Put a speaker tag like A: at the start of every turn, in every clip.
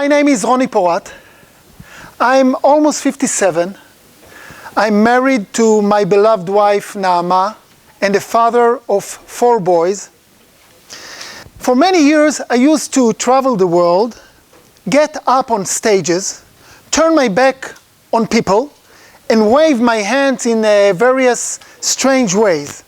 A: My name is Ronnie Porat. I'm almost 57. I'm married to my beloved wife, Naama, and a father of 4 boys. For many years, I used to travel the world, get up on stages, turn my back on people, and wave my hands in various strange ways.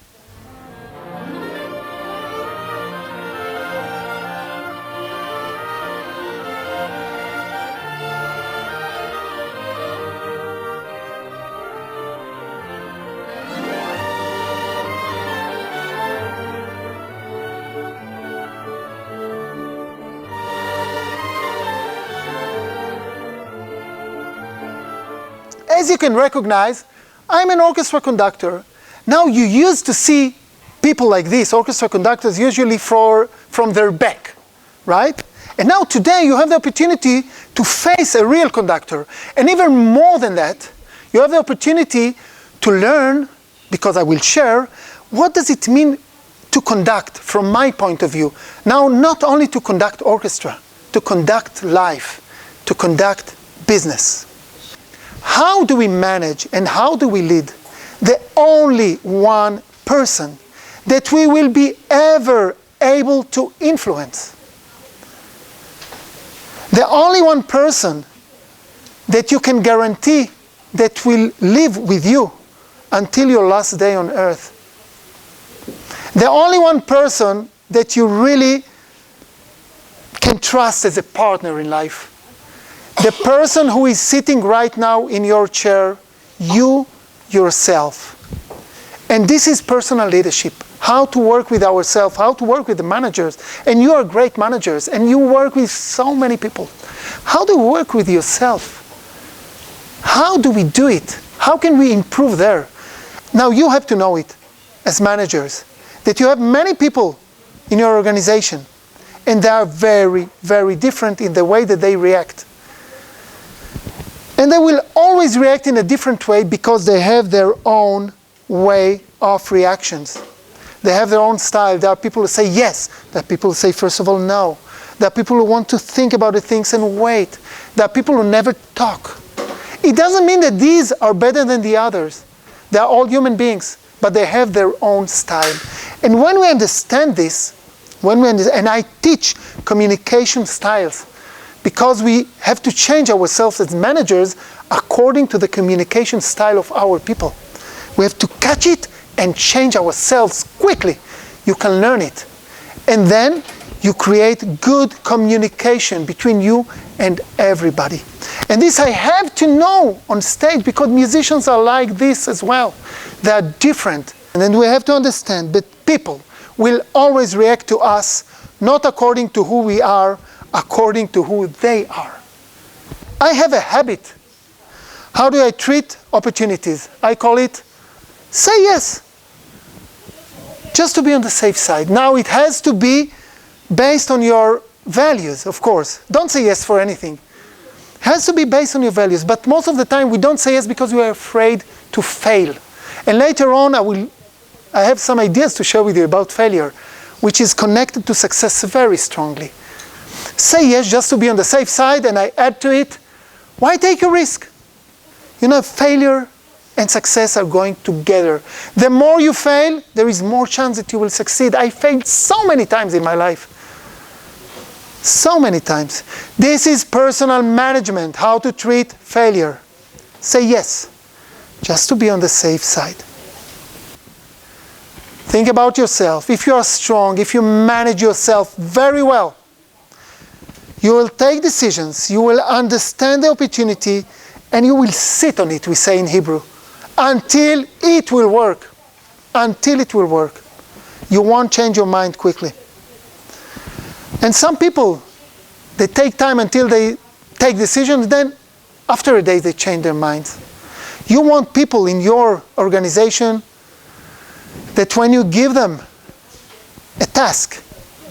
A: As you can recognize, I'm an orchestra conductor. Now you used to see people like this, orchestra conductors, usually from their back, right? And now today you have the opportunity to face a real conductor. And even more than that, you have the opportunity to learn, because I will share, what does it mean to conduct from my point of view. Now, not only to conduct orchestra, to conduct life, to conduct business. How do we manage and how do we lead the only one person that we will be ever able to influence? The only one person that you can guarantee that will live with you until your last day on earth. The only one person that you really can trust as a partner in life. The person who is sitting right now in your chair, you yourself. And this is personal leadership. How to work with ourselves, how to work with the managers. And you are great managers, and you work with so many people. How do you work with yourself? How do we do it? How can we improve there? Now you have to know it, as managers, that you have many people in your organization, and they are very, very different in the way that they react. And they will always react in a different way because they have their own way of reactions. They have their own style. There are people who say yes. There are people who say, first of all, no. There are people who want to think about the things and wait. There are people who never talk. It doesn't mean that these are better than the others. They are all human beings, but they have their own style. And when we understand this, and I teach communication styles, because we have to change ourselves as managers according to the communication style of our people. We have to catch it and change ourselves quickly. You can learn it. And then you create good communication between you and everybody. And this I have to know on stage because musicians are like this as well. They are different. And then we have to understand that people will always react to us not according to who we are, according to who they are. I have a habit. How do I treat opportunities? I call it, say yes. Just to be on the safe side. Now it has to be based on your values, of course. Don't say yes for anything. It has to be based on your values. But most of the time we don't say yes because we are afraid to fail. And later on I have some ideas to share with you about failure, which is connected to success very strongly. Say yes just to be on the safe side, and I add to it, why take a risk? You know, failure and success are going together. The more you fail, there is more chance that you will succeed. I failed so many times in my life. So many times. This is personal management, how to treat failure. Say yes, just to be on the safe side. Think about yourself. If you are strong, if you manage yourself very well, you will take decisions, you will understand the opportunity, and you will sit on it, we say in Hebrew, until it will work. Until it will work. You won't change your mind quickly. And some people, they take time until they take decisions, then after a day they change their minds. You want people in your organization that when you give them a task,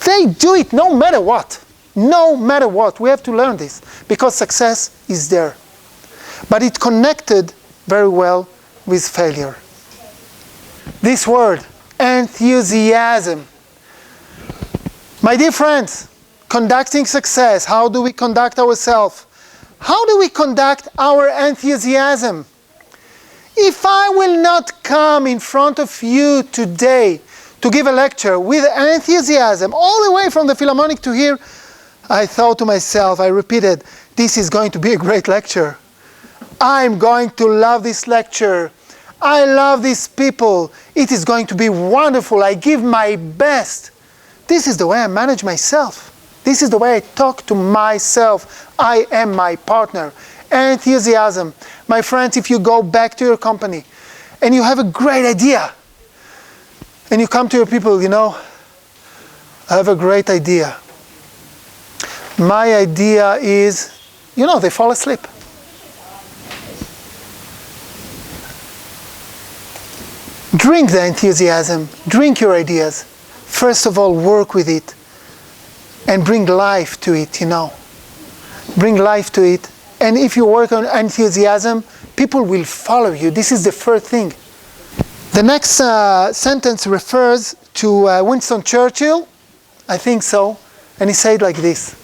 A: they do it no matter what. No matter what. We have to learn this because success is there. But it connected very well with failure. This word, enthusiasm. My dear friends, conducting success. How do we conduct ourselves? How do we conduct our enthusiasm? If I will not come in front of you today to give a lecture with enthusiasm, all the way from the Philharmonic to here, I thought to myself, I repeated, this is going to be a great lecture. I'm going to love this lecture. I love these people. It is going to be wonderful. I give my best. This is the way I manage myself. This is the way I talk to myself. I am my partner. Enthusiasm. My friends, if you go back to your company and you have a great idea and you come to your people, you know, I have a great idea. My idea is, you know, they fall asleep. Drink the enthusiasm. Drink your ideas. First of all, work with it and bring life to it, you know. Bring life to it. And if you work on enthusiasm, people will follow you. This is the first thing. The next sentence refers to Winston Churchill. I think so. And he said like this.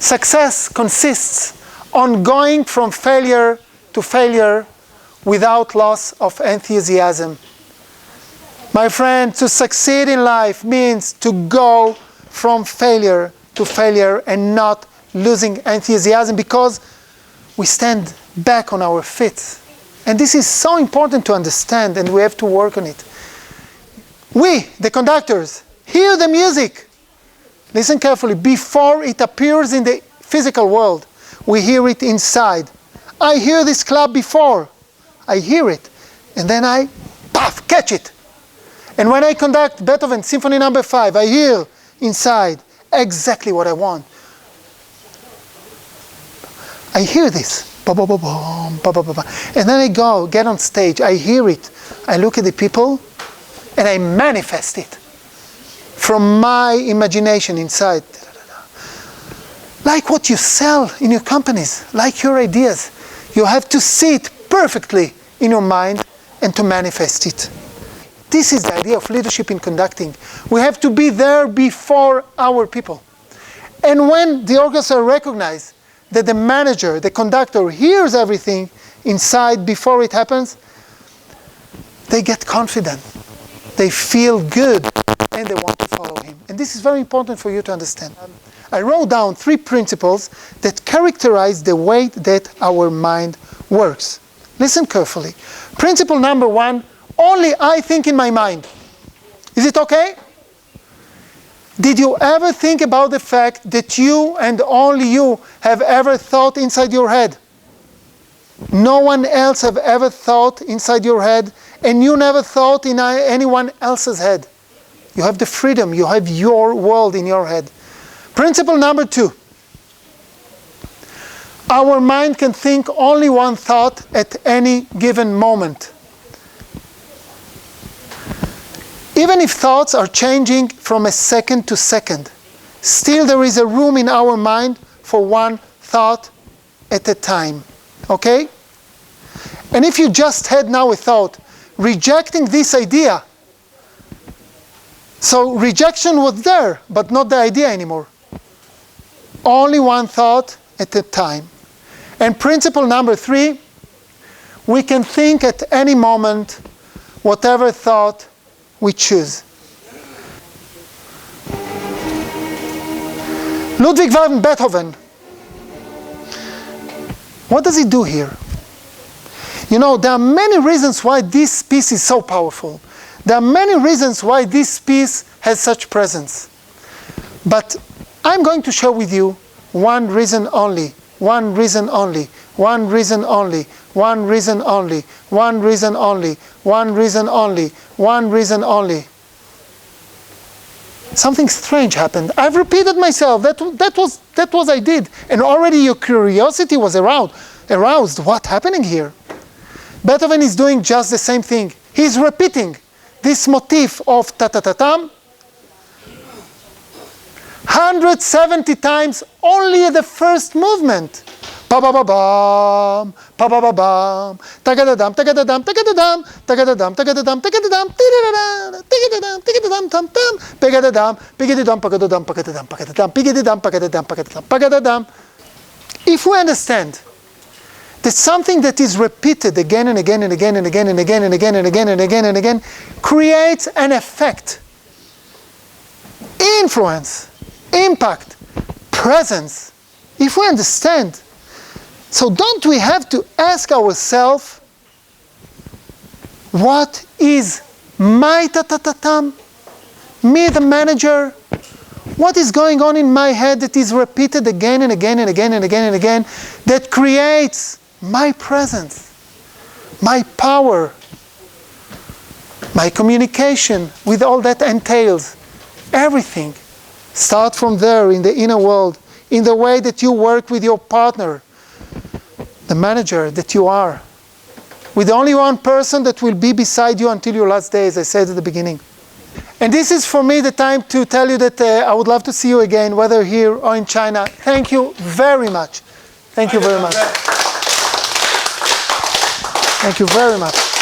A: Success consists on going from failure to failure without loss of enthusiasm. My friend, to succeed in life means to go from failure to failure and not losing enthusiasm, because we stand back on our feet. And this is so important to understand, and we have to work on it. We, the conductors, hear the music. Listen carefully. Before it appears in the physical world, we hear it inside. I hear this clap before. I hear it. And then I, catch it. And when I conduct Beethoven Symphony No. 5, I hear inside exactly what I want. I hear this. And then I go, get on stage. I hear it. I look at the people and I manifest it from my imagination inside. Like what you sell in your companies, like your ideas. You have to see it perfectly in your mind and to manifest it. This is the idea of leadership in conducting. We have to be there before our people. And when the orchestra recognizes that the manager, the conductor, hears everything inside before it happens, they get confident. They feel good, and they want to follow him. And this is very important for you to understand. I wrote down 3 principles that characterize the way that our mind works. Listen carefully. Principle number 1, only I think in my mind. Is it okay? Did you ever think about the fact that you and only you have ever thought inside your head? No one else have ever thought inside your head, and you never thought in anyone else's head. You have the freedom. You have your world in your head. Principle number 2. Our mind can think only one thought at any given moment. Even if thoughts are changing from a second to second, still there is a room in our mind for one thought at a time. Okay? And if you just had now a thought rejecting this idea, so rejection was there, but not the idea anymore. Only one thought at a time. And principle number 3, we can think at any moment whatever thought we choose. Ludwig van Beethoven. What does he do here? You know, there are many reasons why this piece is so powerful. There are many reasons why this piece has such presence. But I'm going to share with you one reason only, one reason only, one reason only, one reason only, one reason only, one reason only, one reason only. Something strange happened. I've repeated myself. That was I did. And already your curiosity was aroused. What's happening here? Beethoven is doing just the same thing. He's repeating this motif of ta-ta-ta-tam 170 times only at the first movement. Pa-ba-ba-bam, pa-ba-ba-bam, tagadadam, tagadadam, tagadadam, tagadadam, tagadadam, tagadadam, tidadadam, tigadadam, tigadadam, tam tam, pegadadam, pigadadam, pagadadam, pagadadam, pagadadam, pigadadam, pagadadam, pagadadam, pagadadam. If we understand that something that is repeated again and again and again and again and again and again and again and again and again creates an effect, influence, impact, presence, if we understand, so don't we have to ask ourselves, what is my ta-ta-ta-tam? Me, the manager? What is going on in my head that is repeated again and again and again and again and again that creates my presence, my power, my communication with all that entails? Everything. Start from there in the inner world, in the way that you work with your partner, the manager that you are, with only one person that will be beside you until your last day, as I said at the beginning. And this is for me the time to tell you that I would love to see you again, whether here or in China. Thank you very much. Thank you very much. Thank you very much.